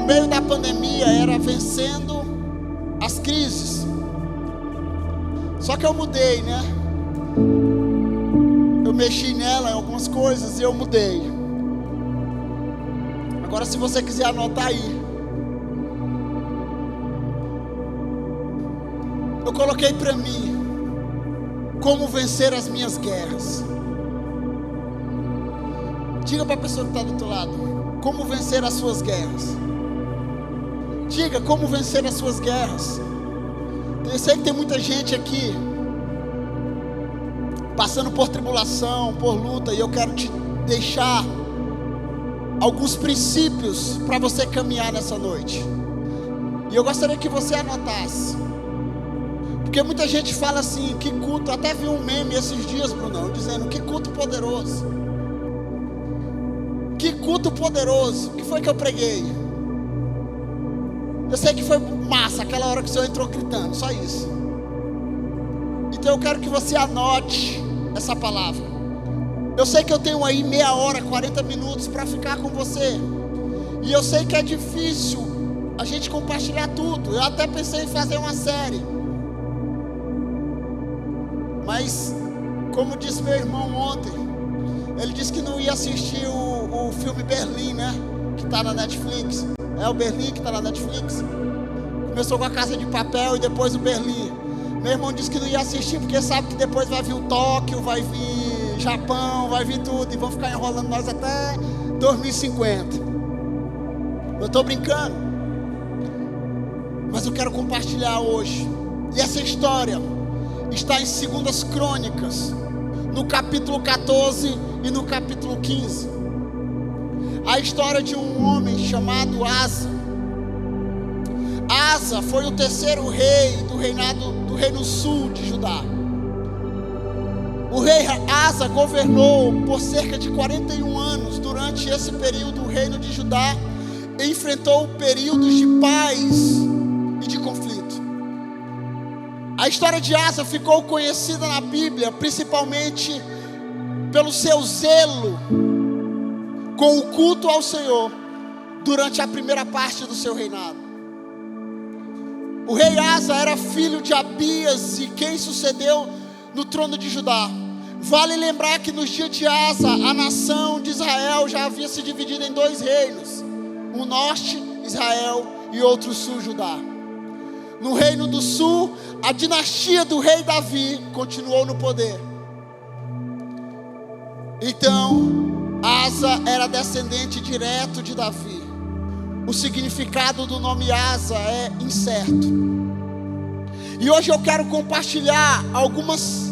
meio da pandemia era vencendo as crises. Só que eu mudei, né? Eu mexi nela em algumas coisas e eu mudei. Agora, se você quiser anotar aí, eu coloquei para mim como vencer as minhas guerras. Diga para a pessoa que está do outro lado: como vencer as suas guerras. Diga como vencer as suas guerras. Eu sei que tem muita gente aqui passando por tribulação, por luta, e eu quero te deixar alguns princípios para você caminhar nessa noite. E eu gostaria que você anotasse, porque muita gente fala assim: que culto. Até vi um meme esses dias, Brunão, dizendo: que culto poderoso. Que culto poderoso. O que foi que eu preguei? Eu sei que foi massa aquela hora que o Senhor entrou gritando, só isso. Então eu quero que você anote essa palavra. Eu sei que eu tenho aí meia hora, 40 minutos para ficar com você. E eu sei que é difícil a gente compartilhar tudo. Eu até pensei em fazer uma série, mas como disse meu irmão ontem, ele disse que não ia assistir o filme Berlim, né? Que está na Netflix. É o Berlim que está na Netflix. Começou com A Casa de Papel e depois o Berlim. Meu irmão disse que não ia assistir porque sabe que depois vai vir o Tóquio, vai vir Japão, vai vir tudo, e vão ficar enrolando nós até 2050. Eu estou brincando, mas eu quero compartilhar hoje. E essa história está em 2 Crônicas, no capítulo 14 e no capítulo 15. A história de um homem chamado Asa. Asa foi o 3º rei do reinado do reino sul de Judá. O rei Asa governou por cerca de 41 anos. Durante esse período, o reino de Judá enfrentou períodos de paz e de conflito. A história de Asa ficou conhecida na Bíblia principalmente pelo seu zelo com o culto ao Senhor durante a primeira parte do seu reinado. O rei Asa era filho de Abias e quem sucedeu no trono de Judá. Vale lembrar que nos dias de Asa, a nação de Israel já havia se dividido em 2 reinos. Um norte, Israel, e outro sul, Judá. No reino do sul, a dinastia do rei Davi continuou no poder. Então, Asa era descendente direto de Davi. O significado do nome Asa é incerto. E hoje eu quero compartilhar algumas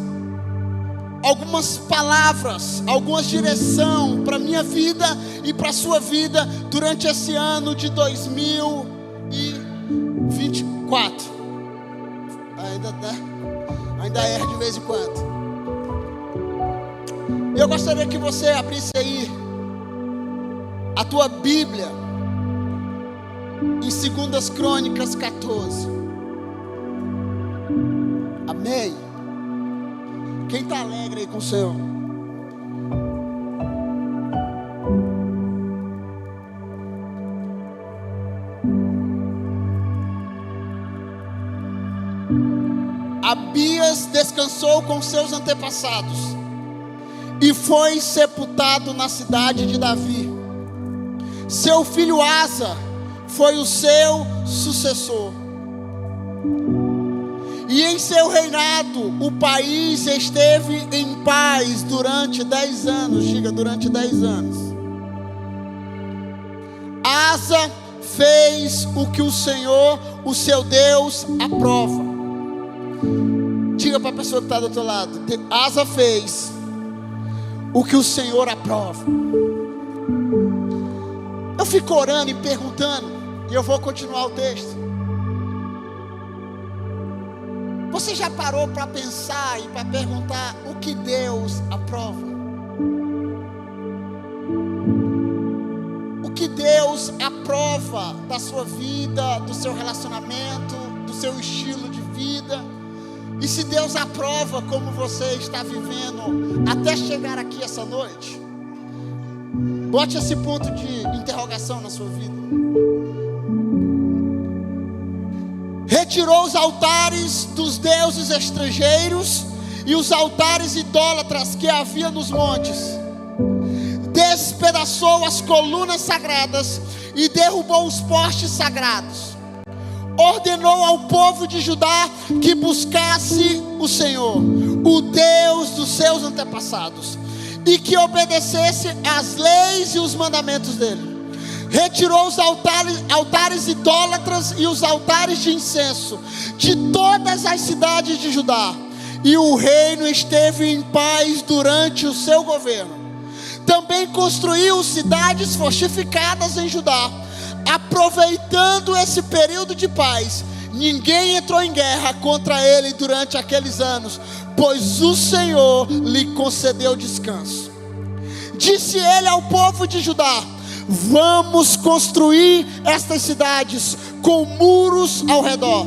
palavras, algumas direção para minha vida e para a sua vida durante esse ano de 2024. Ainda erra de vez em quando. Eu gostaria que você abrisse aí a tua Bíblia em 2 Crônicas 14. Amém? Quem está alegre aí com o Senhor? Abias descansou com seus antepassados e foi sepultado na cidade de Davi. Seu filho Asa foi o seu sucessor. E em seu reinado, o país esteve em paz durante 10 anos. Diga, durante 10 anos. Asa fez o que o Senhor, o seu Deus, aprova. Diga para a pessoa que está do outro lado: Asa fez o que o Senhor aprova. Eu fico orando e perguntando, e eu vou continuar o texto. Você já parou para pensar e para perguntar o que Deus aprova? O que Deus aprova da sua vida, do seu relacionamento, do seu estilo de vida? E se Deus aprova como você está vivendo até chegar aqui essa noite? Bote esse ponto de interrogação na sua vida. retirou os altares dos deuses estrangeiros e os altares idólatras que havia nos montes, despedaçou as colunas sagradas e derrubou os postes sagrados. Ordenou ao povo de Judá que buscasse o Senhor, o Deus dos seus antepassados, e que obedecesse às leis e os mandamentos dele. Retirou os altares idólatras e os altares de incenso de todas as cidades de Judá, e o reino esteve em paz durante o seu governo. Também construiu cidades fortificadas em Judá. Aproveitando esse período de paz, ninguém entrou em guerra contra ele durante aqueles anos, pois o Senhor lhe concedeu descanso. Disse ele ao povo de Judá: vamos construir estas cidades com muros ao redor,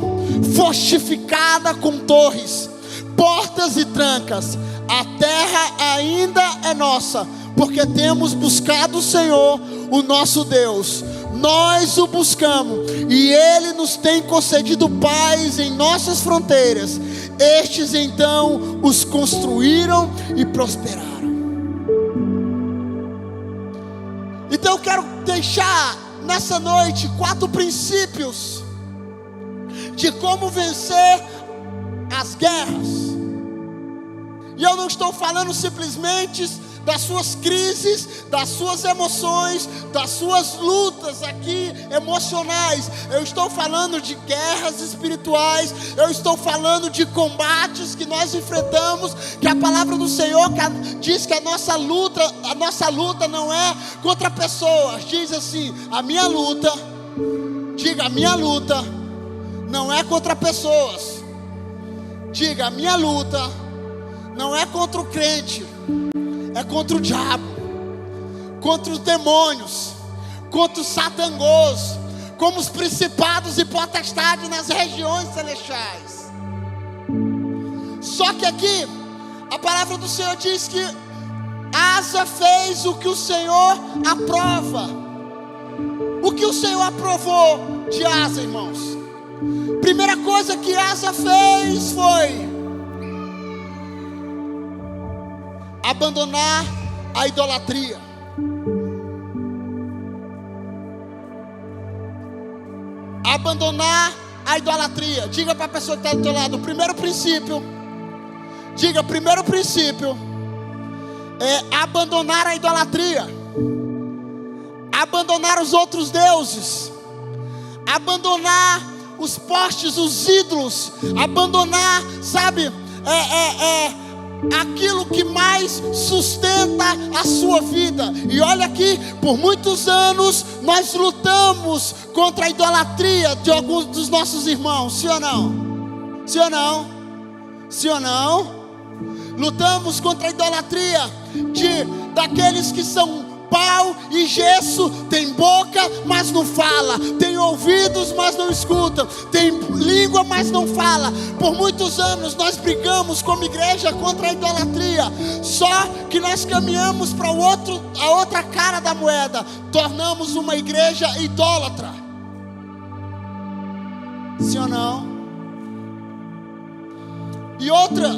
fortificada com torres, portas e trancas. A terra ainda é nossa, porque temos buscado o Senhor, o nosso Deus. Nós o buscamos e Ele nos tem concedido paz em nossas fronteiras. Estes então os construíram e prosperaram. Então eu quero deixar nessa noite 4 princípios de como vencer as guerras. E eu não estou falando simplesmente das suas crises, das suas emoções, das suas lutas aqui emocionais. Eu estou falando de guerras espirituais. Eu estou falando de combates que nós enfrentamos, que a palavra do Senhor diz que a nossa luta não é contra pessoas. Diz assim: a minha luta, diga, a minha luta não é contra pessoas. Diga, a minha luta não é contra o crente, é contra o diabo, contra os demônios, contra o Satanás, como os principados e potestades nas regiões celestiais. Só que aqui a palavra do Senhor diz que Asa fez o que o Senhor aprova. O que o Senhor aprovou de Asa, irmãos? Primeira coisa que Asa fez foi abandonar a idolatria. Abandonar a idolatria. Diga para a pessoa que está do teu lado: o primeiro princípio, diga, primeiro princípio é abandonar a idolatria, abandonar os outros deuses, abandonar os postes, os ídolos, abandonar, sabe, aquilo que mais sustenta a sua vida. E olha aqui, por muitos anos nós lutamos contra a idolatria de alguns dos nossos irmãos, sim ou não? Sim ou não? Sim ou não? Lutamos contra a idolatria daqueles que são pau e gesso, tem boca, mas não fala, tem ouvidos, mas não escuta, tem língua, mas não fala. Por muitos anos nós brigamos como igreja contra a idolatria, só que nós caminhamos para a outra cara da moeda, tornamos uma igreja idólatra. Sim ou não? E outra,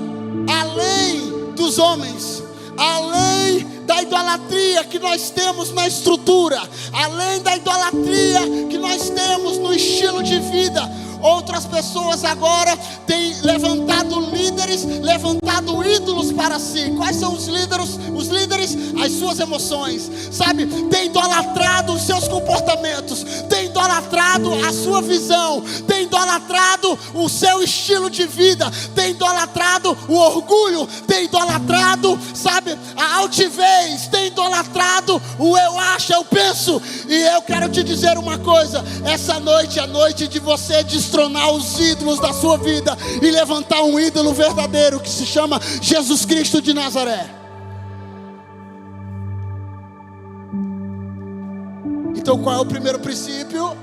além dos homens, além da idolatria que nós temos na estrutura, além da idolatria que nós temos no estilo de vida, outras pessoas agora têm levantado líderes, levantado ídolos para si. Quais são os líderes? Os líderes, as suas emoções, sabe? Tem idolatrado os seus comportamentos, tem idolatrado a sua visão, tem idolatrado o seu estilo de vida, tem idolatrado o orgulho, tem idolatrado, sabe, a altivez, tem idolatrado o eu acho, eu penso. E eu quero te dizer uma coisa: essa noite é a noite de você destronar os ídolos da sua vida e levantar um ídolo verdadeiro que se chama Jesus Cristo de Nazaré. Então qual é o primeiro princípio?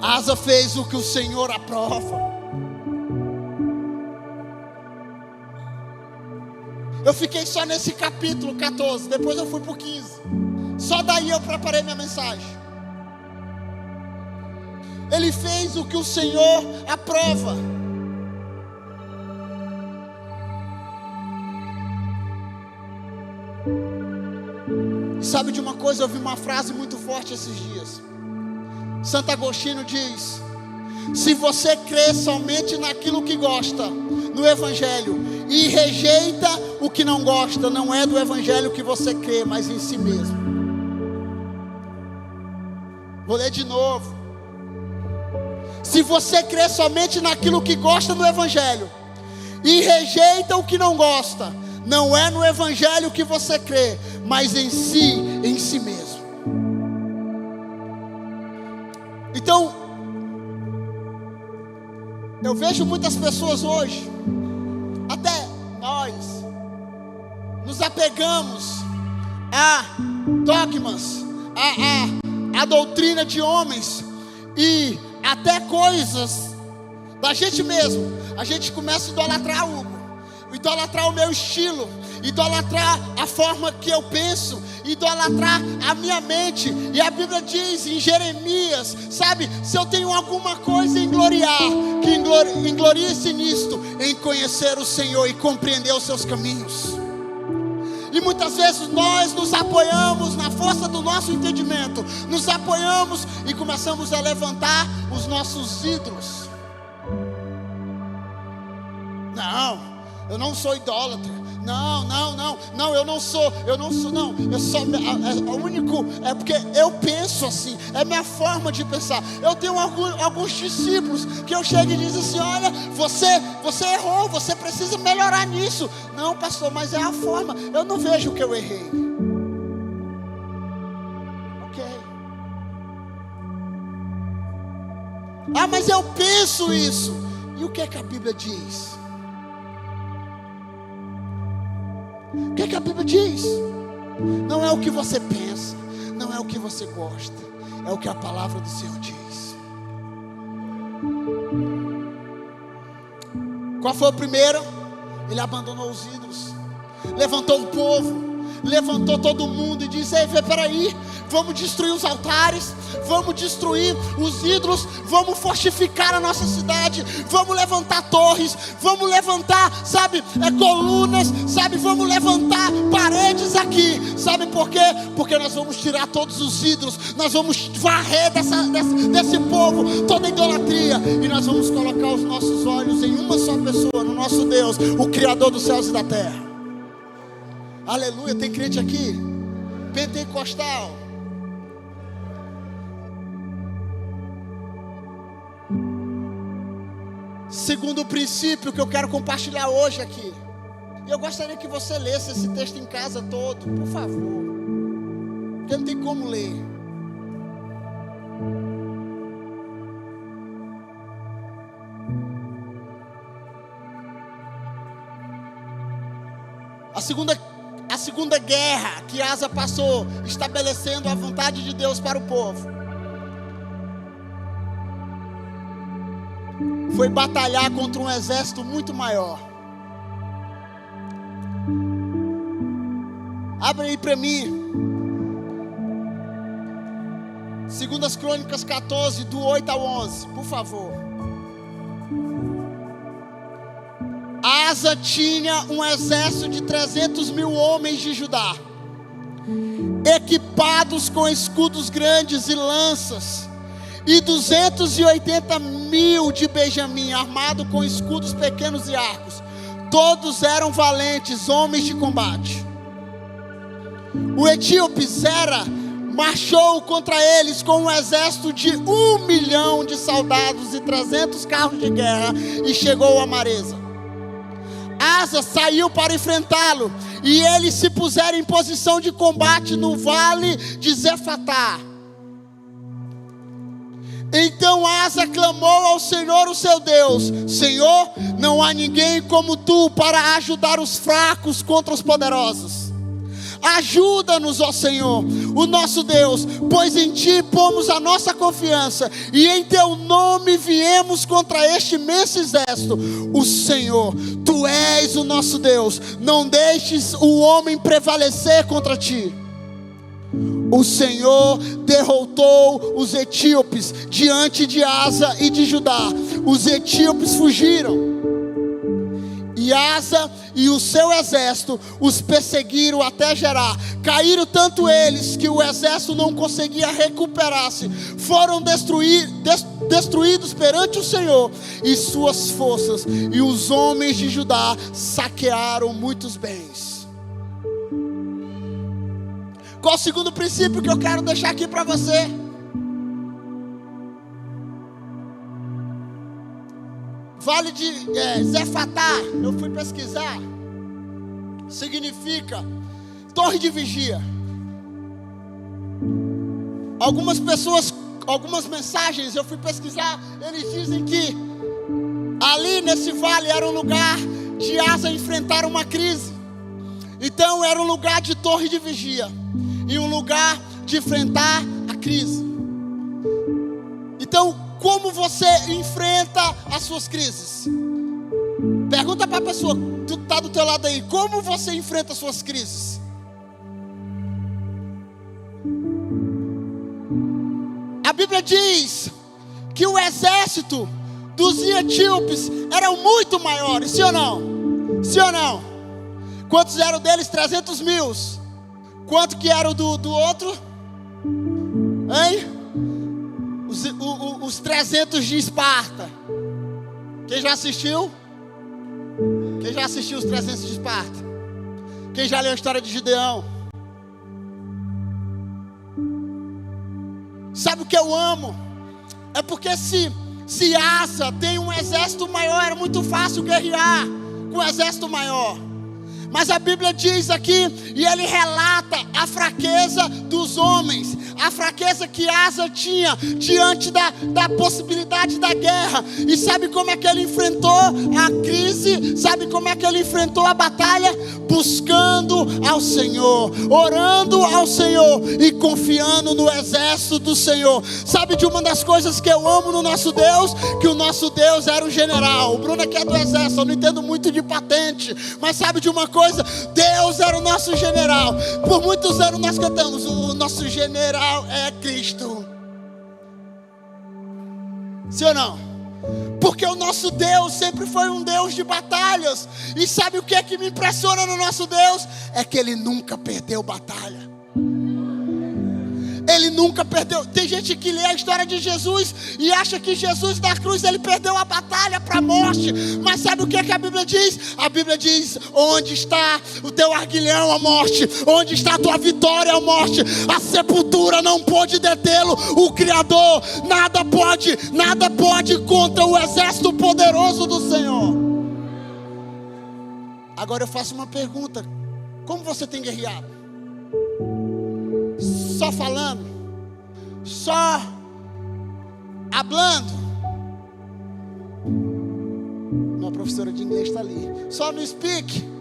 Asa fez o que o Senhor aprova. Eu fiquei só nesse capítulo 14, depois eu fui para o 15. Só daí eu preparei minha mensagem. ele fez o que o Senhor aprova. E sabe de uma coisa, eu vi uma frase muito forte esses dias. Santo Agostinho diz: se você crê somente naquilo que gosta, no Evangelho, e rejeita o que não gosta, não é do Evangelho que você crê, mas em si mesmo. Vou ler de novo. Se você crê somente naquilo que gosta no Evangelho, e rejeita o que não gosta, não é no Evangelho que você crê, mas em si mesmo. Então, eu vejo muitas pessoas hoje, até nós, nos apegamos a dogmas, a doutrina de homens, e até coisas da gente mesmo. A gente começa a idolatrar idolatrar o meu estilo, idolatrar a forma que eu penso, idolatrar a minha mente. E a Bíblia diz em Jeremias, sabe, se eu tenho alguma coisa em gloriar, que englorie-se nisto, em conhecer o Senhor e compreender os seus caminhos. E muitas vezes nós nos apoiamos na força do nosso entendimento, nos apoiamos e começamos a levantar os nossos ídolos. Não, eu não sou idólatra. Não, eu não sou, não. Eu sou o único, é porque eu penso assim, é minha forma de pensar. Eu tenho alguns discípulos que eu chego e diz assim: olha, você errou, você precisa melhorar nisso. Não, pastor, mas é a forma. Eu não vejo que eu errei. Ok. Ah, mas eu penso isso. E o que é que a Bíblia diz? O que é que a Bíblia diz? Não é o que você pensa, não é o que você gosta, é o que a palavra do Senhor diz. Qual foi o primeiro? Ele abandonou os ídolos, levantou o povo, levantou todo mundo e disse: ei, peraí, vamos destruir os altares, vamos destruir os ídolos, vamos fortificar a nossa cidade, vamos levantar torres, vamos levantar, sabe, colunas, sabe, vamos levantar paredes aqui. Sabe por quê? Porque nós vamos tirar todos os ídolos, nós vamos varrer desse povo toda idolatria, e nós vamos colocar os nossos olhos em uma só pessoa, no nosso Deus, o Criador dos céus e da terra. Aleluia. Tem crente aqui pentecostal. Segundo princípio que eu quero compartilhar hoje aqui, e eu gostaria que você lesse esse texto em casa todo, por favor, porque não tem como ler. A segunda guerra que Asa passou, estabelecendo a vontade de Deus para o povo, foi batalhar contra um exército muito maior. Abre aí para mim, 2 Crônicas 14, do 8 ao 11, por favor. Asa tinha um exército de 300 mil homens de Judá, equipados com escudos grandes e lanças, e 280 mil de Benjamim, armados com escudos pequenos e arcos. Todos eram valentes, homens de combate. O etíope Zera marchou contra eles com um exército de 1 milhão de soldados e 300 carros de guerra, e chegou a Maresa. Asa saiu para enfrentá-lo, e eles se puseram em posição de combate no vale de Zefatá. Então Asa clamou ao Senhor, o seu Deus: Senhor, não há ninguém como tu para ajudar os fracos contra os poderosos. Ajuda-nos, ó Senhor, o nosso Deus, pois em ti pomos a nossa confiança, e em teu nome viemos contra este imenso exército. O Senhor, tu és o nosso Deus, não deixes o homem prevalecer contra ti. o Senhor derrotou os etíopes diante de Asa e de Judá. Os etíopes fugiram, e Asa e o seu exército os perseguiram até Gerar. Caíram tanto eles que o exército não conseguia recuperar-se. Foram destruídos perante o Senhor e suas forças, e os homens de Judá saquearam muitos bens. Qual o segundo princípio que eu quero deixar aqui para você? Vale de Zefatá, eu fui pesquisar, significa torre de vigia. Algumas pessoas, algumas mensagens, eu fui pesquisar, eles dizem que ali nesse vale era um lugar de Asa enfrentar uma crise. Então era um lugar de torre de vigia e um lugar de enfrentar a crise. Então, como você enfrenta as suas crises? Pergunta para a pessoa que está do teu lado aí, como você enfrenta as suas crises? A Bíblia diz que o exército dos etíopes eram muito maiores, sim ou não? Sim ou não? Quantos eram deles? 300 mil. Quanto que era o do outro? Hein? Os 300 de Esparta. Quem já assistiu? Quem já assistiu os 300 de Esparta? Quem já leu a história de Gideão? Sabe o que eu amo? É porque se Asa tem um exército maior, era muito fácil guerrear com um exército maior. Mas a Bíblia diz aqui, e ele relata a fraqueza dos homens, a fraqueza que Asa tinha diante da possibilidade da guerra. E sabe como é que ele enfrentou a crise? Sabe como é que ele enfrentou a batalha? Buscando ao Senhor, orando ao Senhor e confiando no exército do Senhor. Sabe de uma das coisas que eu amo no nosso Deus? Que o nosso Deus era um general. O Bruno aqui é do exército, eu não entendo muito de patente, mas sabe de uma coisa? Deus era o nosso general. Por muitos anos nós cantamos: o nosso general é Cristo. Sim ou não? Porque o nosso Deus sempre foi um Deus de batalhas. E sabe o que é que me impressiona no nosso Deus? É que Ele nunca perdeu batalha. Ele nunca perdeu. Tem gente que lê a história de Jesus e acha que Jesus na cruz ele perdeu a batalha para a morte. Mas sabe o que é que a Bíblia diz? A Bíblia diz: onde está o teu arguilhão, a morte? Onde está a tua vitória, a morte? A sepultura não pôde detê-lo. O Criador, nada pode contra o exército poderoso do Senhor. Agora eu faço uma pergunta: como você tem guerreado? Só falando? Só hablando? Uma professora de inglês está ali. Só no speak?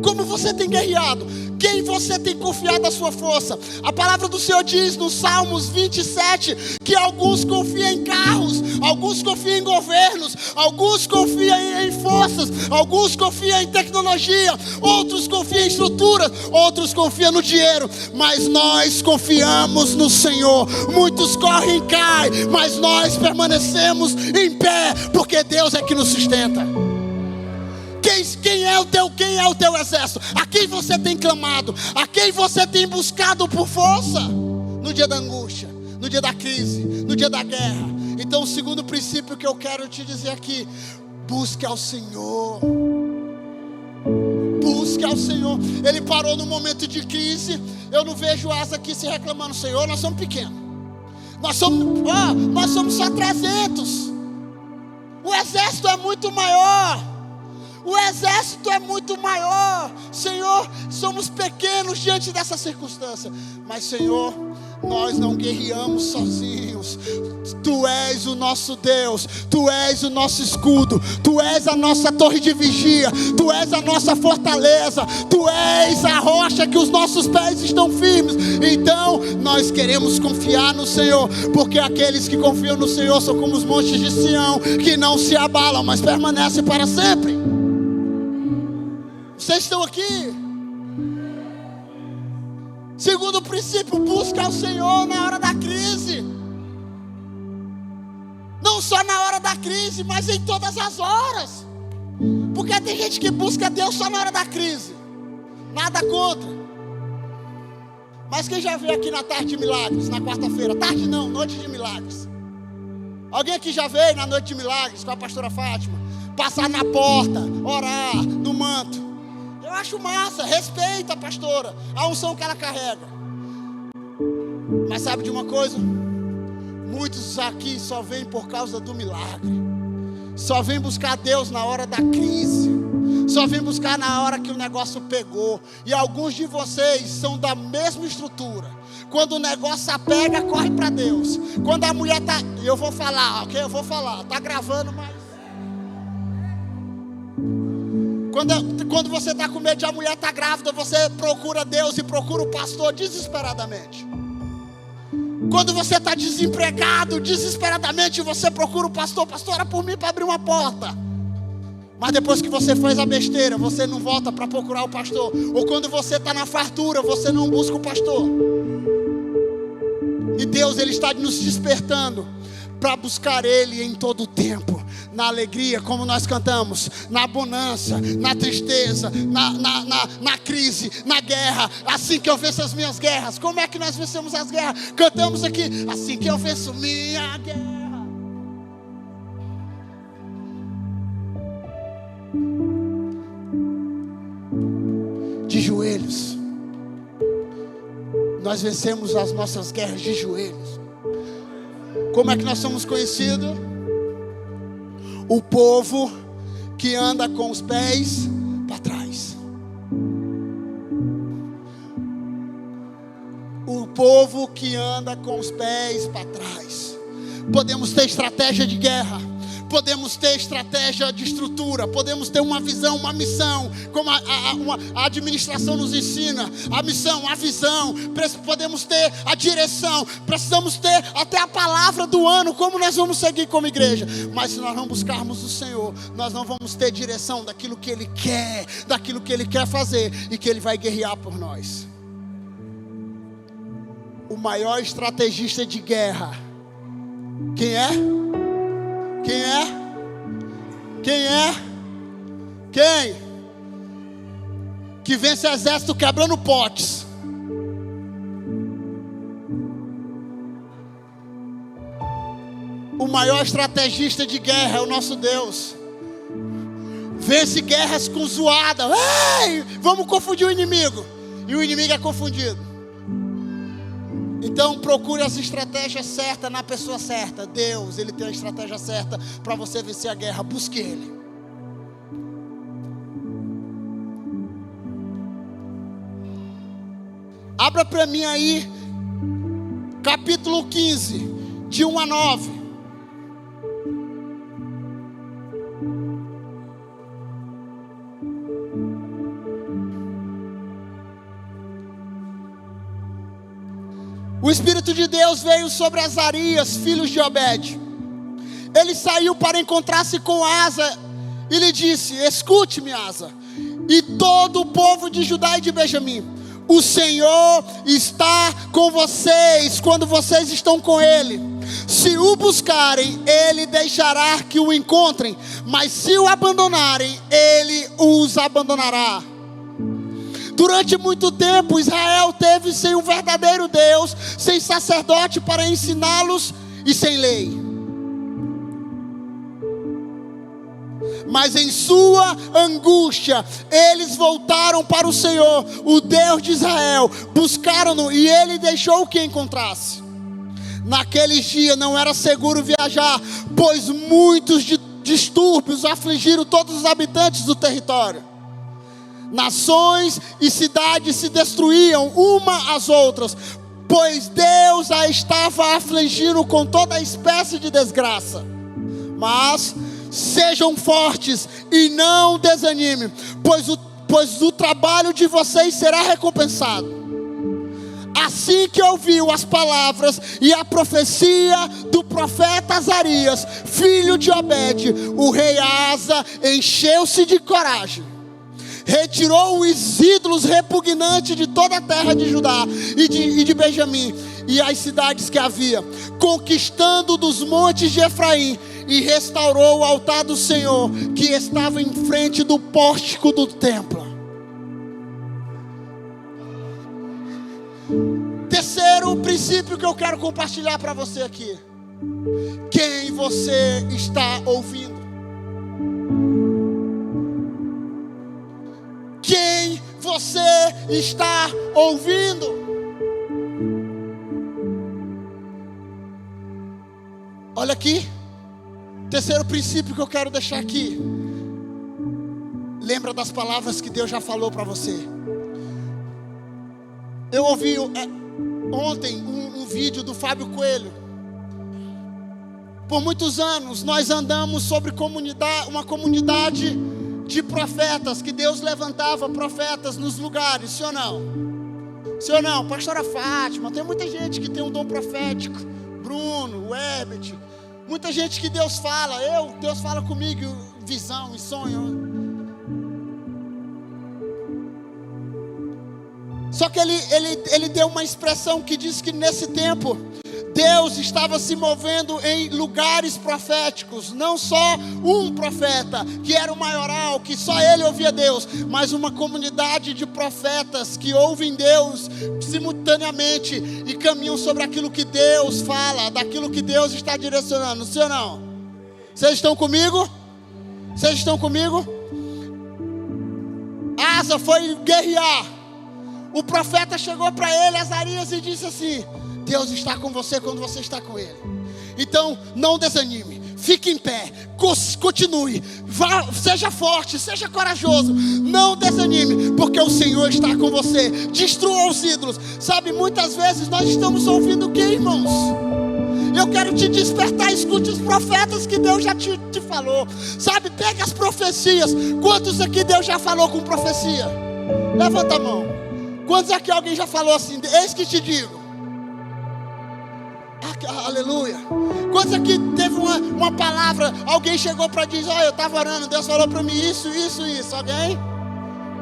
Como você tem guerreado? Quem você tem confiado a sua força? A palavra do Senhor diz no Salmos 27 que alguns confiam em carros, alguns confiam em governos, alguns confiam em forças, alguns confiam em tecnologia, outros confiam em estrutura, outros confiam no dinheiro, mas nós confiamos no Senhor. Muitos correm e caem, mas nós permanecemos em pé, porque Deus é que nos sustenta. Quem é o teu exército? A quem você tem clamado? A quem você tem buscado por força? No dia da angústia, no dia da crise, no dia da guerra. Então o segundo princípio que eu quero te dizer aqui: busque ao Senhor. Busque ao Senhor. Ele parou no momento de crise. Eu não vejo Asa aqui se reclamando: Senhor, nós somos pequenos. Nós somos só 300. O exército é muito maior. O exército é muito maior. Senhor, somos pequenos diante dessa circunstância. Mas Senhor, nós não guerreamos sozinhos. Tu és o nosso Deus. Tu és o nosso escudo. Tu és a nossa torre de vigia. Tu és a nossa fortaleza. Tu és a rocha que os nossos pés estão firmes. Então nós queremos confiar no Senhor, porque aqueles que confiam no Senhor são como os montes de Sião, que não se abalam, mas permanecem para sempre. Vocês estão aqui? Segundo princípio, busca o Senhor na hora da crise. Não só na hora da crise, mas em todas as horas. Porque tem gente que busca Deus só na hora da crise. Nada contra. Mas quem já veio aqui na tarde de milagres, na quarta-feira? Tarde não, noite de milagres. Alguém aqui já veio na noite de milagres com a pastora Fátima? Passar na porta, orar, no manto. Eu acho massa, respeita a pastora, a unção que ela carrega. Mas sabe de uma coisa? Muitos aqui só vêm por causa do milagre. Só vêm buscar Deus na hora da crise. Só vêm buscar na hora que o negócio pegou. E alguns de vocês são da mesma estrutura. Quando o negócio apega, corre para Deus. Quando a mulher está... Eu vou falar, ok? Eu vou falar. Está gravando, mas... Quando você está com medo de a mulher estar grávida, você procura Deus e procura o pastor desesperadamente. Quando você está desempregado, desesperadamente, você procura o pastor. Pastor, ora por mim para abrir uma porta. Mas depois que você faz a besteira, você não volta para procurar o pastor. Ou quando você está na fartura, você não busca o pastor. E Deus, Ele está nos despertando para buscar Ele em todo o tempo. Na alegria, como nós cantamos, na bonança, na tristeza, na crise, na guerra. Assim que eu venço as minhas guerras. Como é que nós vencemos as guerras? Cantamos aqui, assim que eu venço minha guerra. De joelhos. Nós vencemos as nossas guerras de joelhos. Como é que nós somos conhecidos? O povo que anda com os pés para trás. O povo que anda com os pés para trás. Podemos ter estratégia de guerra. Podemos ter estratégia de estrutura. Podemos ter uma visão, uma missão. Como a administração nos ensina. A missão, a visão. Podemos ter a direção. Precisamos ter até a palavra do ano. Como nós vamos seguir como igreja. Mas se nós não buscarmos o Senhor, nós não vamos ter direção daquilo que Ele quer. Daquilo que Ele quer fazer. E que Ele vai guerrear por nós. O maior estrategista de guerra. Quem é? Quem é? Quem é? Quem? Que vence exército quebrando potes. O maior estrategista de guerra é o nosso Deus. Vence guerras com zoada. Ei, vamos confundir o inimigo. E o inimigo é confundido. Então procure as estratégias certas na pessoa certa. Deus, Ele tem a estratégia certa para você vencer a guerra. Busque Ele. Abra para mim aí capítulo 15, de 1 a 9. O Espírito de Deus veio sobre Azarias, filho de Obed. Ele saiu para encontrar-se com Asa e lhe disse: escute-me, Asa, e todo o povo de Judá e de Benjamim. O Senhor está com vocês quando vocês estão com Ele. Se o buscarem, Ele deixará que o encontrem. Mas se o abandonarem, Ele os abandonará. Durante muito tempo, Israel teve sem um verdadeiro Deus, sem sacerdote para ensiná-los e sem lei. Mas em sua angústia, eles voltaram para o Senhor, o Deus de Israel, buscaram-no e Ele deixou que encontrasse. Naqueles dias não era seguro viajar, pois muitos distúrbios afligiram todos os habitantes do território. Nações e cidades se destruíam uma às outras, pois Deus a estava afligindo com toda espécie de desgraça. Mas sejam fortes e não desanimem, pois o trabalho de vocês será recompensado. Assim que ouviu as palavras e a profecia do profeta Azarias, filho de Obed, o rei Asa encheu-se de coragem. retirou os ídolos repugnantes de toda a terra de Judá e de Benjamim, e as cidades que havia, conquistando dos montes de Efraim, e restaurou o altar do Senhor, que estava em frente do pórtico do templo. Terceiro princípio que eu quero compartilhar para você aqui: quem você está ouvindo? Quem você está ouvindo? Olha aqui, terceiro princípio que eu quero deixar aqui. Lembra das palavras que Deus já falou para você. Eu ouvi ontem um vídeo do Fábio Coelho. Por muitos anos nós andamos sobre uma comunidade de profetas, que Deus levantava profetas nos lugares, sim ou não? Sim ou não? Pastora Fátima, tem muita gente que tem um dom profético. Bruno, o Herbert, muita gente que Deus fala. Deus fala comigo, visão e sonho. Só que ele deu uma expressão que diz que nesse tempo Deus estava se movendo em lugares proféticos. Não só um profeta, que era o maioral, que só ele ouvia Deus, mas uma comunidade de profetas que ouvem Deus simultaneamente e caminham sobre aquilo que Deus fala, daquilo que Deus está direcionando. Sim ou não? Vocês estão comigo? Vocês estão comigo? Asa foi guerrear. O profeta chegou para ele, Azarias, e disse assim: Deus está com você quando você está com Ele. Então não desanime, fique em pé, continue, seja forte, seja corajoso, não desanime, porque o Senhor está com você. Destrua os ídolos. Sabe, muitas vezes nós estamos ouvindo o que, irmãos? Eu quero te despertar, escute os profetas que Deus já te falou. Sabe, pega as profecias. Quantos aqui Deus já falou com profecia? Levanta a mão. Quantos aqui alguém já falou assim: eis que te digo? Aleluia. Quantos aqui teve uma palavra, alguém chegou para dizer: olha, eu estava orando, Deus falou para mim isso. Alguém?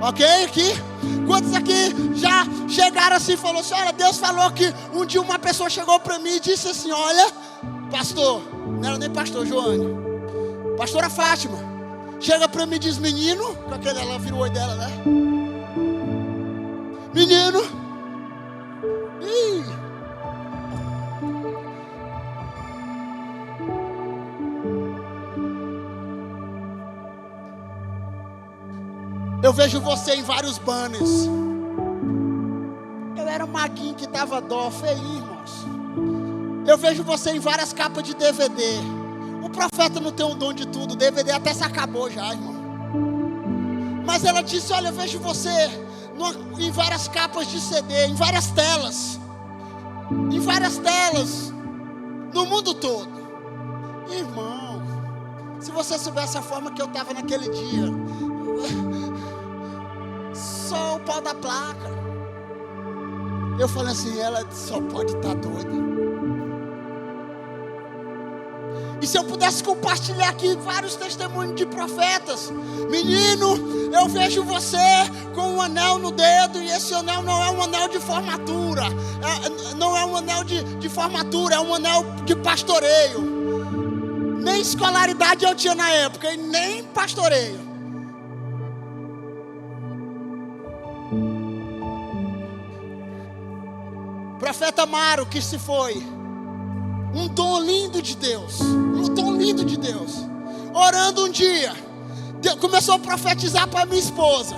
Ok, aqui? Quantos aqui já chegaram assim e falaram assim: olha, Deus falou que um dia uma pessoa chegou para mim e disse assim: olha, pastor, não era nem pastor, Joane, pastora Fátima, chega para mim e diz: menino, com aquele, ela virou o olho dela, né? Menino, eu vejo você em vários banners. Eu era um maguinho que dava dó, feio, irmãos. Eu vejo você em várias capas de DVD. O profeta não tem um dom de tudo, DVD até se acabou já, irmão. Mas ela disse: olha, eu vejo você em várias capas de CD, em várias telas, no mundo todo. Irmão, se você soubesse a forma que eu estava naquele dia, só o pau da placa. Eu falei assim: ela só pode estar doida. E se eu pudesse compartilhar aqui vários testemunhos de profetas: menino, eu vejo você com um anel no dedo, e esse anel não é um anel de formatura, não é um anel de formatura, é um anel de pastoreio. Nem escolaridade eu tinha na época, e nem pastoreio. Profeta Maro, que se foi, um dom lindo de Deus, orando um dia, Deus começou a profetizar para minha esposa.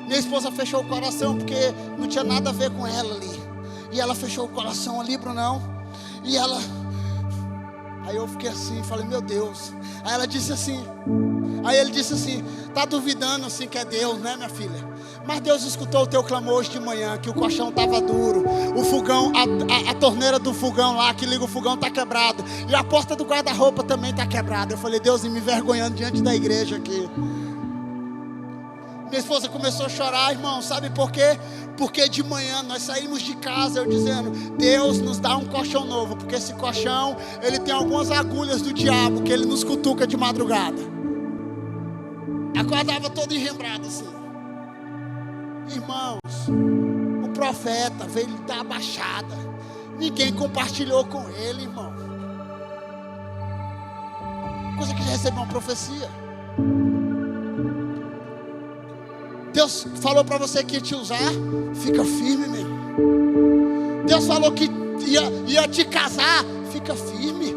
Minha esposa fechou o coração, porque não tinha nada a ver com ela ali, e ela fechou o coração ali, Brunão, e ela, aí eu fiquei assim, falei: meu Deus. Aí ele disse assim: tá duvidando assim que é Deus, né, minha filha? Mas Deus escutou o teu clamor hoje de manhã, que o colchão estava duro, o fogão, a torneira do fogão lá, que liga o fogão, está quebrado, e a porta do guarda-roupa também está quebrada. Eu falei: Deus, me envergonhando diante da igreja aqui. Minha esposa começou a chorar, irmão, sabe por quê? Porque de manhã nós saímos de casa, eu dizendo: Deus nos dá um colchão novo, porque esse colchão, ele tem algumas agulhas do diabo, que ele nos cutuca de madrugada. Acordava todo enrembrado assim. Irmãos, o profeta veio lhe dar a baixada. Ninguém compartilhou com ele, irmão. Coisa que já recebeu uma profecia. Deus falou para você que ia te usar, fica firme, meu irmão. Deus falou que ia te casar, fica firme.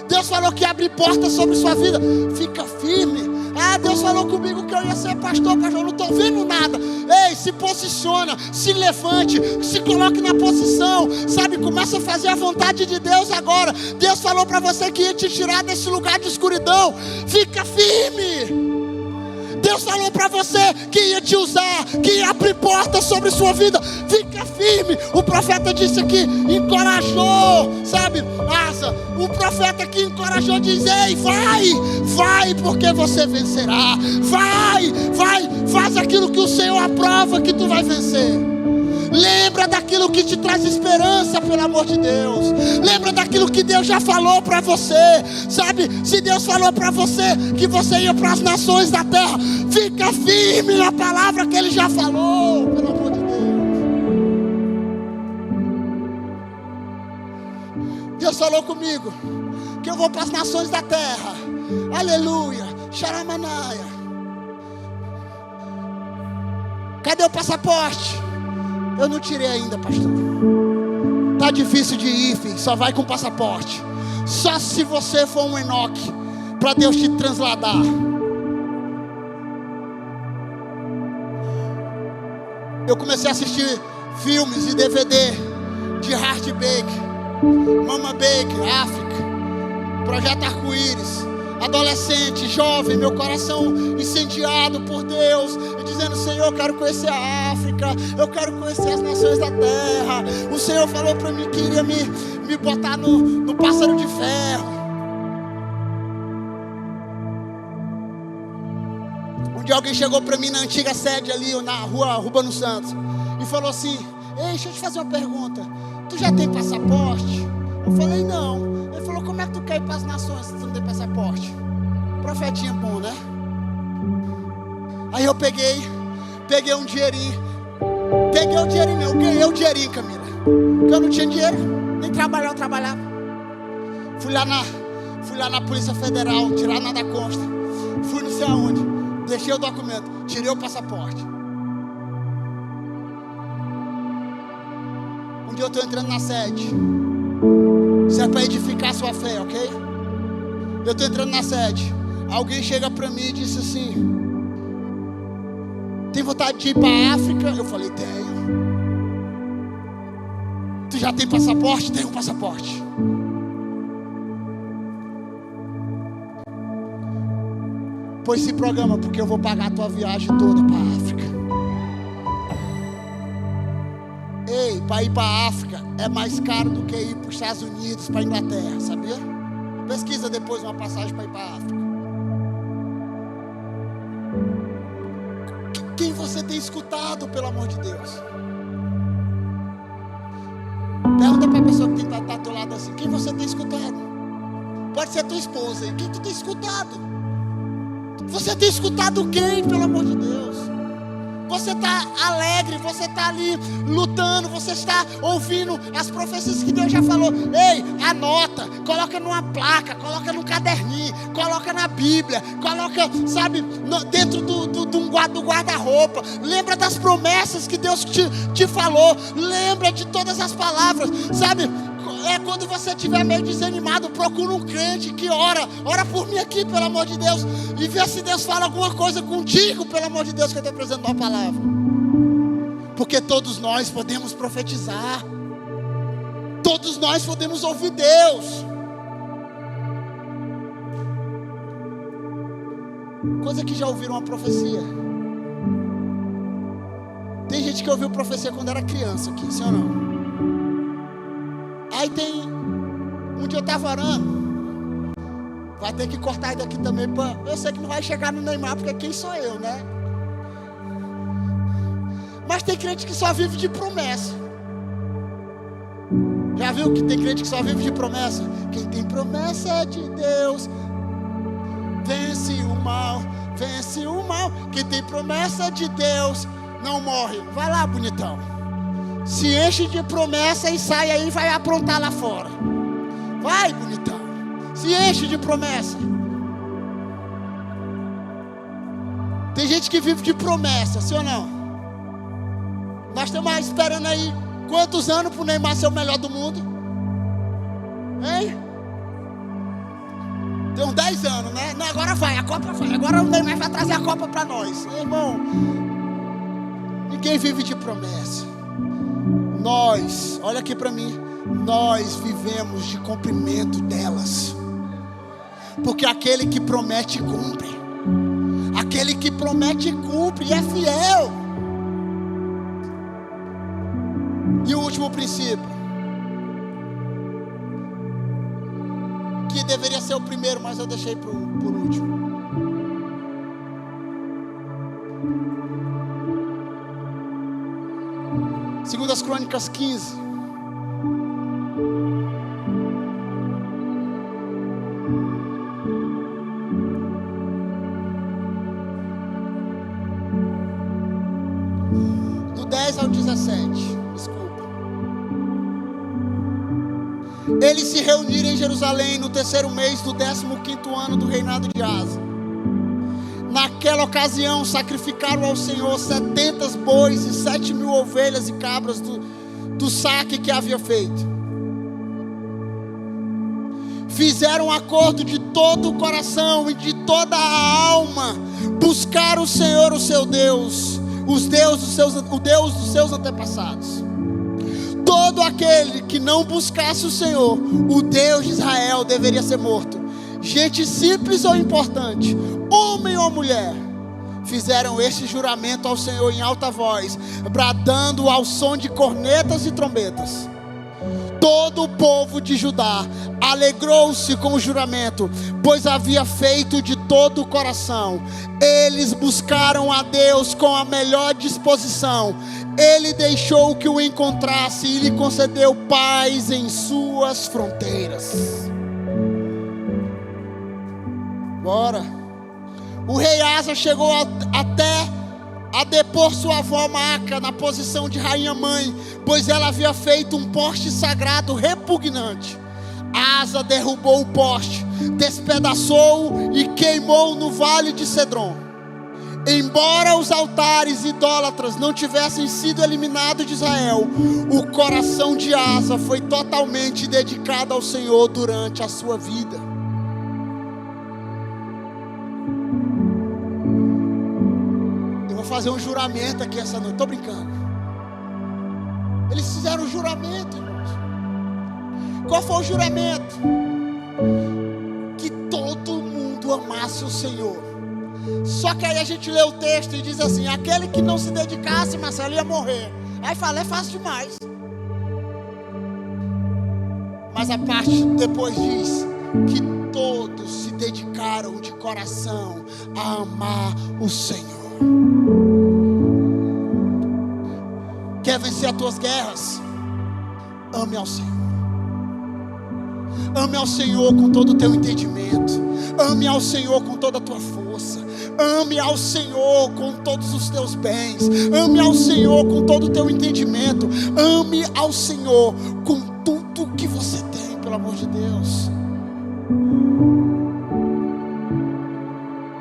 Deus falou que ia abrir portas sobre sua vida, fica firme. Ah, Deus falou comigo que eu ia ser pastor, eu não estou vendo nada. Ei, se posiciona, se levante, se coloque na posição, sabe, começa a fazer a vontade de Deus agora. Deus falou para você que ia te tirar desse lugar de escuridão, fica firme. Deus falou para você que ia te usar, que ia abrir portas sobre sua vida, fica firme. O profeta disse aqui, encorajou, sabe, Asa, o profeta que encorajou, diz: ei, vai, porque você vencerá. Vai, faz aquilo que o Senhor aprova que tu vai vencer. Lembra daquilo que te traz esperança, pelo amor de Deus. Lembra daquilo que Deus já falou para você. Sabe, se Deus falou para você que você ia para as nações da terra, fica firme na palavra que Ele já falou, pelo amor de Deus. Deus falou comigo que eu vou para as nações da terra. Aleluia, Xaramanaia. Cadê o passaporte? Eu não tirei ainda, pastor. Tá difícil de ir, filho. Só vai com passaporte. Só se você for um Enoque, para Deus te transladar. Eu comecei a assistir filmes e DVD de Hart Baker, Mama Baker, África, Projeto Arco-Íris. Adolescente, jovem, meu coração incendiado por Deus, e dizendo: Senhor, eu quero conhecer a África, eu quero conhecer as nações da terra. O Senhor falou para mim que iria me botar no pássaro de ferro. Um dia alguém chegou para mim na antiga sede ali, na rua Rubano Santos, e falou assim: ei, deixa eu te fazer uma pergunta, tu já tem passaporte? Eu falei: não. Ele falou: como é que tu quer ir para as nações se tu não tem passaporte? Profetinha bom, né? Aí eu peguei um dinheirinho. Peguei o dinheirinho, eu ganhei o dinheirinho, Camila. Porque eu não tinha dinheiro, nem trabalhar, eu trabalhava. Fui lá na Polícia Federal, tirar nada consta. Fui não sei aonde, deixei o documento, tirei o passaporte. Um dia eu estou entrando na sede. Isso é para edificar a sua fé, ok? Eu estou entrando na sede. Alguém chega para mim e disse assim: tem vontade de ir para a África? Eu falei: tenho. Tu já tem passaporte? Tenho um passaporte. Pois se programa, porque eu vou pagar a tua viagem toda para a África. Ei, para ir para a África é mais caro do que ir para os Estados Unidos, para a Inglaterra, sabia? Pesquisa depois uma passagem para ir para a África. Quem você tem escutado, pelo amor de Deus? Pergunta para a pessoa que está do teu lado assim: quem você tem escutado? Pode ser tua esposa. E quem tu tem escutado? Você tem escutado quem, pelo amor de Deus? Você está alegre, você está ali lutando, você está ouvindo as profecias que Deus já falou. Ei, anota, coloca numa placa, coloca num caderninho, coloca na Bíblia, coloca, sabe, dentro do guarda-roupa. Lembra das promessas que Deus te falou, lembra de todas as palavras, sabe? É quando você estiver meio desanimado, procura um crente que ora por mim aqui, pelo amor de Deus, e vê se Deus fala alguma coisa contigo, pelo amor de Deus, que eu estou apresentando uma palavra. Porque todos nós podemos profetizar, todos nós podemos ouvir Deus. Coisa que já ouviram uma profecia. Tem gente que ouviu profecia quando era criança aqui, sim ou não? Aí tem, um dia eu estava orando, vai ter que cortar isso daqui também, eu sei que não vai chegar no Neymar, porque quem sou eu, né? Mas tem crente que só vive de promessa. Já viu que tem crente que só vive de promessa? Quem tem promessa de Deus, vence o mal, vence o mal. Quem tem promessa de Deus, não morre. Vai lá, bonitão. Se enche de promessa e sai aí e vai aprontar lá fora. Vai, bonitão. Se enche de promessa. Tem gente que vive de promessa, sim ou não? Nós estamos esperando aí quantos anos para o Neymar ser o melhor do mundo? Hein? Tem uns 10 anos, né? Não, agora vai, a Copa vai. Agora o Neymar vai trazer a Copa para nós. Irmão, ninguém vive de promessa. Nós, olha aqui para mim, nós vivemos de cumprimento delas. Porque aquele que promete, cumpre. Aquele que promete, cumpre e é fiel. E o último princípio, que deveria ser o primeiro, mas eu deixei por último. Segundas Crônicas 15. Do 10 ao 17. Desculpa. Eles se reuniram em Jerusalém no 3º mês do 15º ano do reinado de Asa. Naquela ocasião sacrificaram ao Senhor 70 bois e 7.000 ovelhas e cabras do saque que havia feito. Fizeram acordo de todo o coração e de toda a alma. Buscaram o Senhor, o seu Deus, o Deus dos seus antepassados. Todo aquele que não buscasse o Senhor, o Deus de Israel, deveria ser morto. Gente simples ou importante, homem ou mulher, fizeram este juramento ao Senhor em alta voz, bradando ao som de cornetas e trombetas. Todo o povo de Judá alegrou-se com o juramento, pois havia feito de todo o coração. Eles buscaram a Deus com a melhor disposição. Ele deixou que o encontrasse e lhe concedeu paz em suas fronteiras. Bora. O rei Asa chegou até a depor sua avó Maaca na posição de rainha mãe, pois ela havia feito um poste sagrado repugnante. Asa derrubou o poste, despedaçou e queimou no vale de Cedron. Embora os altares idólatras não tivessem sido eliminados de Israel, o coração de Asa foi totalmente dedicado ao Senhor durante a sua vida. Fazer um juramento aqui essa noite, estou brincando. Eles fizeram um juramento, irmãos. Qual foi o juramento? Que todo mundo amasse o Senhor. Só que aí a gente lê o texto e diz assim: aquele que não se dedicasse, Marcelo, ia morrer. Aí fala, é fácil demais. Mas a parte depois diz que todos se dedicaram de coração a amar o Senhor. Quer vencer as tuas guerras? Ame ao Senhor. Ame ao Senhor com todo o teu entendimento. Ame ao Senhor com toda a tua força. Ame ao Senhor com todos os teus bens. Ame ao Senhor com todo o teu entendimento. Ame ao Senhor com tudo que você tem, pelo amor de Deus.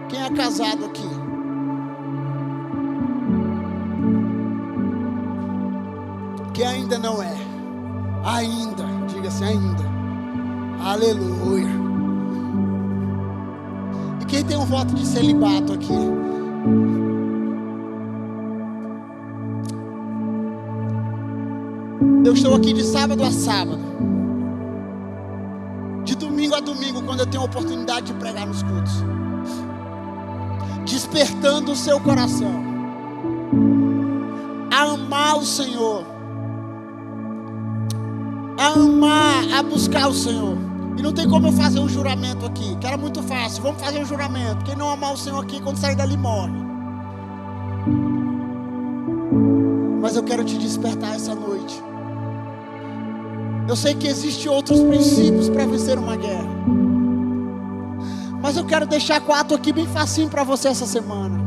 Quem é casado aqui? Que ainda não é. Ainda, diga-se ainda. Aleluia. E quem tem um voto de celibato aqui? Eu estou aqui de sábado a sábado, de domingo a domingo, quando eu tenho a oportunidade de pregar nos cultos, despertando o seu coração a amar o Senhor, a amar, a buscar o Senhor. E não tem como eu fazer um juramento aqui, que era muito fácil. Vamos fazer um juramento. Quem não amar o Senhor aqui, quando sair dali, morre. Mas eu quero te despertar essa noite. Eu sei que existem outros princípios para vencer uma guerra, mas eu quero deixar 4 aqui bem facinho para você essa semana.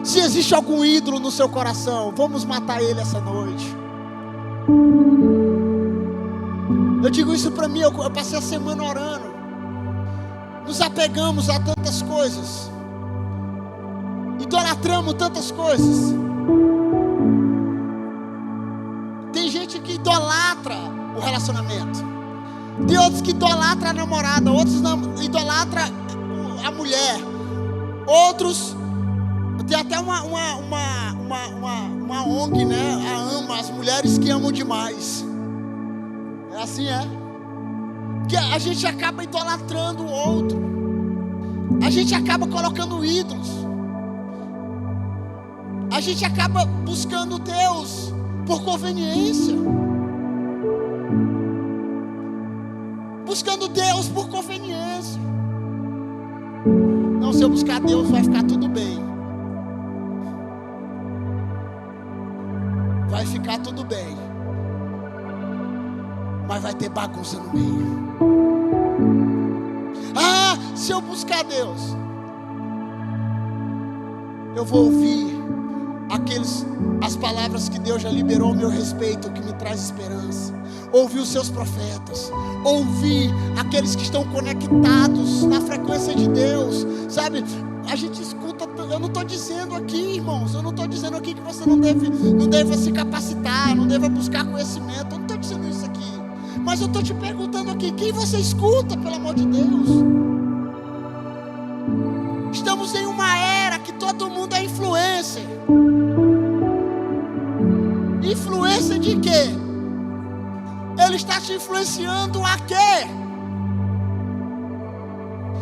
Se existe algum ídolo no seu coração, vamos matar ele essa noite. Eu digo isso para mim, eu passei a semana orando. Nos apegamos a tantas coisas, idolatramos tantas coisas. Tem gente que idolatra o relacionamento, tem outros que idolatram a namorada, outros idolatram a mulher, outros tem até uma ONG, né? As mulheres que amam demais. É assim, que a gente acaba idolatrando o outro, a gente acaba colocando ídolos, a gente acaba buscando Deus por conveniência, buscando Deus por conveniência. Não, se eu buscar Deus vai ficar tudo bem, vai ficar tudo bem, mas vai ter bagunça no meio. Se eu buscar Deus, eu vou ouvir as palavras que Deus já liberou ao meu respeito, que me traz esperança. Ouvir os seus profetas, ouvir aqueles que estão conectados na frequência de Deus, sabe? A gente escuta. Eu não estou dizendo aqui, irmãos, eu não estou dizendo aqui que você não deva se capacitar, não deva buscar conhecimento. Eu não estou dizendo isso aqui, mas eu estou te perguntando aqui, quem você escuta, pelo amor de Deus? Estamos em uma era que todo mundo é influencer. Influência de quê? Ele está te influenciando a quê?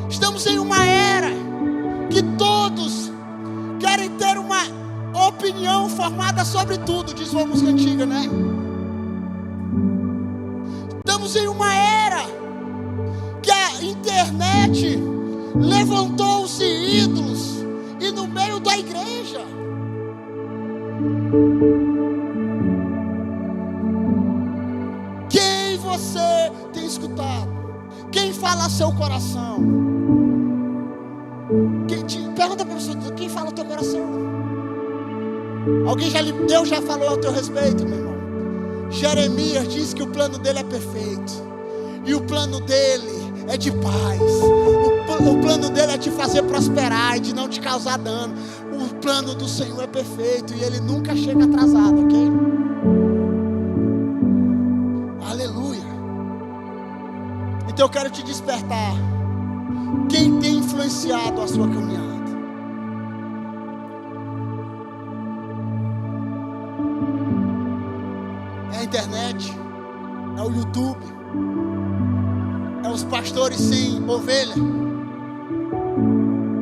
Estamos em uma era que todos querem ter uma opinião formada sobre tudo, diz uma música antiga, né? Estamos em uma era que a internet levantou-se ídolos, e no meio da igreja. Quem você tem escutado? Quem fala ao seu coração? Pergunta para a pessoa, quem fala ao teu coração? Deus já falou ao teu respeito, meu irmão. Jeremias diz que o plano dele é perfeito, e o plano dele é de paz. O plano dele é te fazer prosperar e de não te causar dano. O plano do Senhor é perfeito e ele nunca chega atrasado, ok? Aleluia. Então eu quero te despertar. Quem tem influenciado a sua caminhada? É a internet? É o YouTube? É os pastores sem ovelha?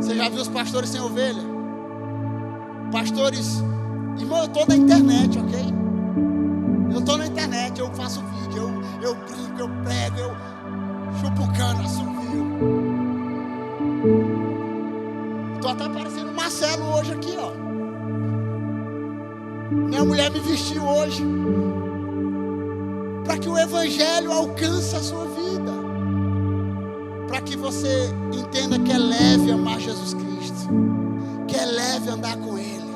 Você já viu os pastores sem ovelha? Pastores, irmão, eu estou na internet, ok? Eu estou na internet, eu faço vídeo, eu brinco, eu prego, eu chupo cano, assovio. Estou até parecendo Marcelo hoje aqui, ó. Minha mulher me vestiu hoje para que o evangelho alcance a sua vida, para que você entenda que é leve amar Jesus Cristo, que é leve andar com Ele.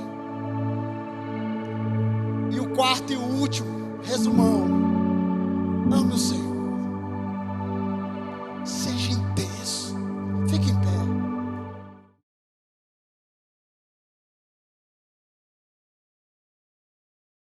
E o quarto e o último resumão: ame o Senhor.